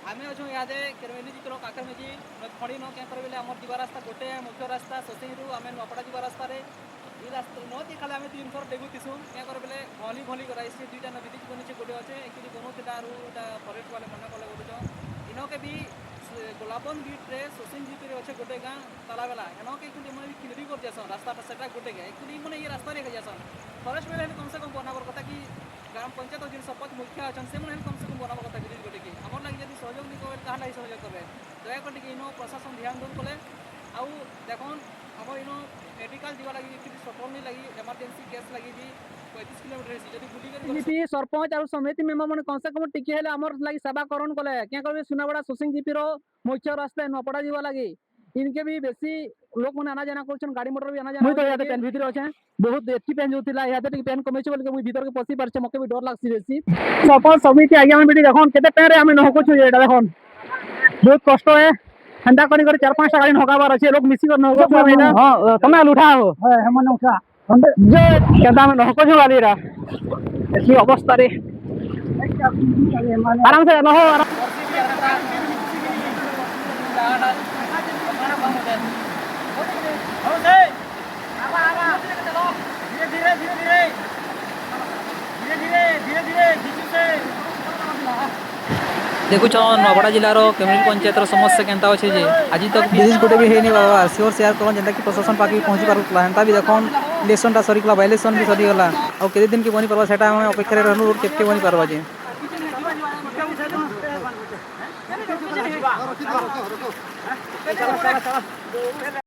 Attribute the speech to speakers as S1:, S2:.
S1: आम अच्छे इे केरमेली जितर काकर में जी खड़ी न क्या करे आम जा रास्ता गोटे मुख्य रास्ता सोसिंग आम नपड़ा जा रास्तार ये रास्ता नदी खाली आम 3 थर डेगुतीसु क्या करे बोले भली भली कराई दुईटा नदी बनी गोटे अच्छे एक्चुअली बनूला आर फरेस्ट वाले मना कले बोलुन इनके भी गोलापन बीट्रे सोसिंग जीत अच्छे गोटे गाँ तालाबेला एनके मैंने भी क्लियरिंग कर जासन रास्ता से गोटे गाँ एक्चुअली मैंने ये रास्ता जासन फरेस्ट वाले कम से कम बनाबर कथा कि ग्राम पंचायत जिन शपथ मुखिया अच्छा से कम से कम बनाबर कथा ब्रिज गोटे की आम लगे जब सहयोग नहीं करें कहा लगे सहयोग करें दयाकर इन प्रशासन ध्यान दूर कले आउ देखन आम इन मेडिकल जीवा लगी सफल नहीं लगी इमरजेंसी केस लगी भी 35 किलोमीटर जी सरपंच और समिति मेम्बर मैंने कम से कम टिके आमर लगी सेवाकरण कले क्या करेंगे सुनाबड़ा सोसिंग जीपी मुख्य रास्ता नपड़ा जीवा लगी इनके भी बेसी लोक मैंने आना जाना कर गाड़ी मोटर भी आना जाना मुझे तो पेन भीतर अच्छे बहुत एथि पेन जो इे पेन कमे बोल भीतर के पशि पारे मके भी डर लगसी बेसी सरपंच समिति आज्ञा बेटी देखन केते पेन रे आम नहकुछु ये देखन बहुत कष्ट है हंदा करी 4-5 टा गाड़ी नहकाबार अच्छे लोग मिसी कर नहको एटा हां तमे उठा हो हां हम उठा जो केदा में नहकुछु गाड़ी रा ऐसी अवस्था रे आराम से नहो देखुच नवगड़ा जिलार केमिल पंचायत समस्या केनता अच्छे जे आज तक ब्रिज गोटे भी है बाबा सियोर शेयर कर जेनता कि प्रशासन पाखे पहुँची पार्ला हेन्ता भी देखन इलेक्शनटा सरीगला बाय इलेक्शन भी सरीगला और केते दिन के बनी पार्बा सेटा हम अपेक्षा रहनु केते बनी पार्बा जे